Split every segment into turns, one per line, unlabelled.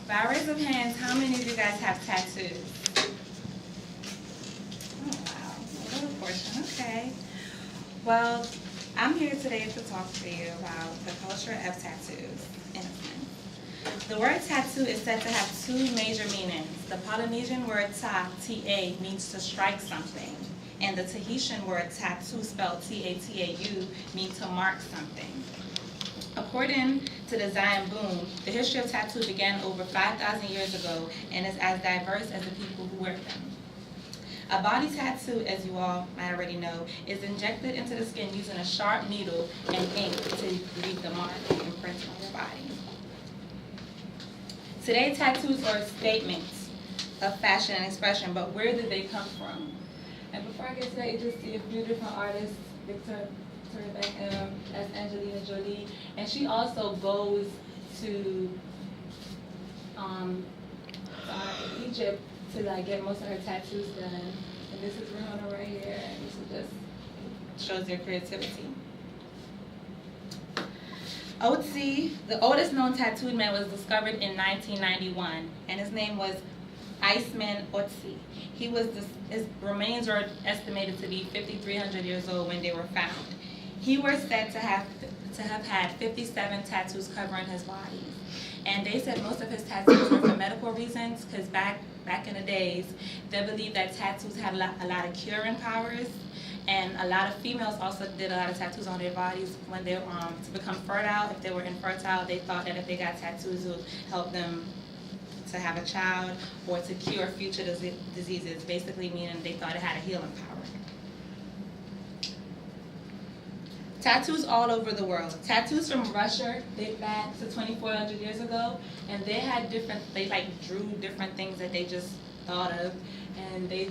By raise of hands, how many of you guys have tattoos? Oh, wow. A little portion. Okay. Well, I'm here today to talk to you about the culture of tattoos, in a sense. The word tattoo is said to have two major meanings. The Polynesian word ta, T-A, means to strike something. And the Tahitian word tattoo, spelled T-A-T-A-U, means to mark something. According to the Zion Boom, the history of tattoo began over 5,000 years ago and is as diverse as the people who wear them. A body tattoo, as you all might already know, is injected into the skin using a sharp needle and ink to leave the mark and imprint on your body. Today, tattoos are statements of fashion and expression, but where did they come from? And before I get to that, you just see a few different artists, Victoria Beckham, as Angelina Jolie, and she also goes to Egypt to get most of her tattoos done. And this is Rihanna right here, and this is just shows their creativity. Otzi, the oldest known tattooed man, was discovered in 1991, and his name was Iceman Otzi. His remains are estimated to be 5,300 years old when they were found. He was said to have had 57 tattoos covering his body. And they said most of his tattoos were for medical reasons, because back in the days, they believed that tattoos had a lot of curing powers. And a lot of females also did a lot of tattoos on their bodies when they to become fertile. If they were infertile, they thought that if they got tattoos, it would help them to have a child or to cure future diseases, basically meaning they thought it had a healing power. Tattoos all over the world. Tattoos from Russia date back to 2,400 years ago, and they drew different things that they just thought of, and they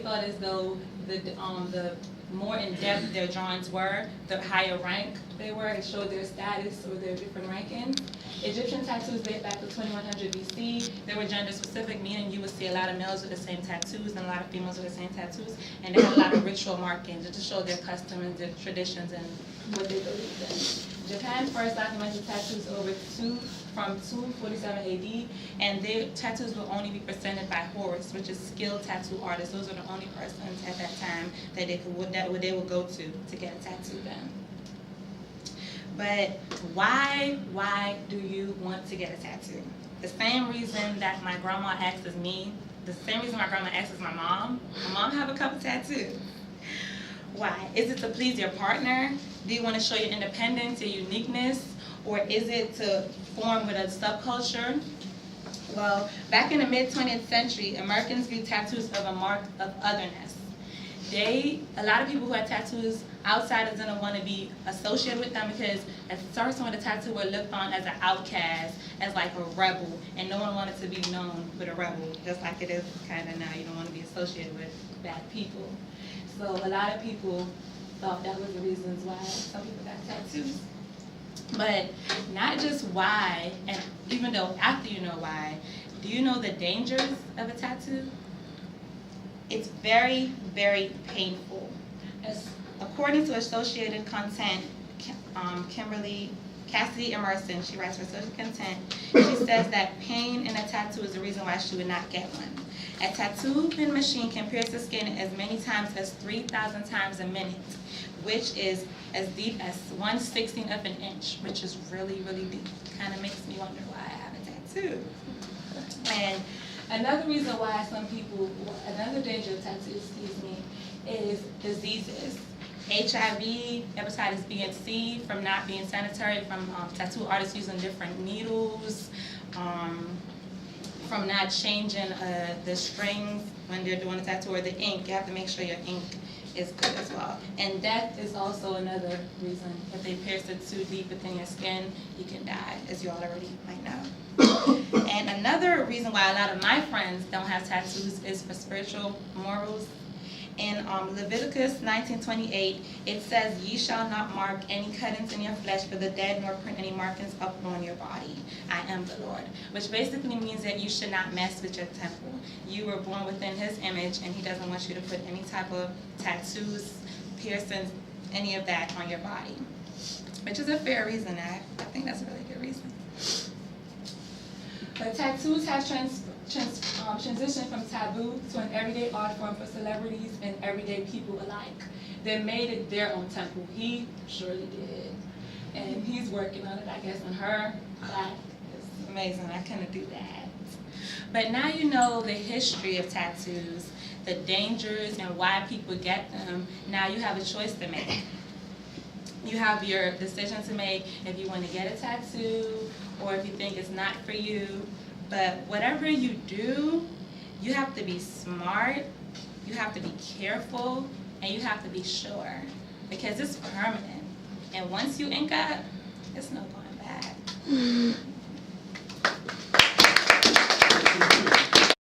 thought as though the more in depth their drawings were, the higher rank they were. It showed their status or their different rankings. Egyptian tattoos date back to 2100 BC. They were gender specific, meaning you would see a lot of males with the same tattoos and a lot of females with the same tattoos, and they had a lot of ritual markings to show their customs and their traditions and what they believed in. Japan first documented tattoos from 247 AD, and their tattoos will only be presented by horse, which is skilled tattoo artists. Those are the only persons at that time that they would go to get a tattoo done. But why do you want to get a tattoo? The same reason that my grandma asks me, the same reason my grandma asks my mom. My mom have a couple tattoos. Why? Is it to please your partner? Do you want to show your independence, your uniqueness? Or is it to form with a subculture? Well, back in the mid-20th century, Americans viewed tattoos of a mark of otherness. A lot of people who had tattoos, outsiders didn't want to be associated with them because at first when the tattoo were looked on as an outcast, as like a rebel, and no one wanted to be known with a rebel, just like it is kind of now. You don't want to be associated with bad people. So a lot of people thought that was the reasons why some people got tattoos. But not just why, and even though after you know why, do you know the dangers of a tattoo? It's very, very painful. According to Associated Content, Cassidy Emerson, she writes for Associated Content, she says that pain in a tattoo is the reason why she would not get one. A tattoo pen machine can pierce the skin as many times as 3,000 times a minute, which is as deep as 1/16 of an inch, which is really, really deep. Kind of makes me wonder why I have a tattoo. And another reason why another danger of tattoos, is diseases. HIV, hepatitis B and C, from not being sanitary, from tattoo artists using different needles, from not changing the strings when they're doing a tattoo, or the ink. You have to make sure your ink is good as well. And death is also another reason. If they pierce it too deep within your skin, you can die, as you all already might know. And another reason why a lot of my friends don't have tattoos is for spiritual morals. In Leviticus 19:28, it says, "Ye shall not mark any cuttings in your flesh for the dead, nor print any markings upon your body. I am the Lord." Which basically means that you should not mess with your temple. You were born within His image, and He doesn't want you to put any type of tattoos, piercings, any of that on your body. Which is a fair reason. I think that's a really good reason. But
But tattoos has transitioned from taboo to an everyday art form for celebrities and everyday people alike. They made it their own temple. He surely did. And he's working on it, I guess, on her. That is
amazing. I couldn't do that. But now you know the history of tattoos, the dangers and why people get them. Now you have a choice to make. You have your decision to make if you want to get a tattoo or if you think it's not for you. But whatever you do, you have to be smart, you have to be careful, and you have to be sure. Because it's permanent. And once you ink up, it's no going back.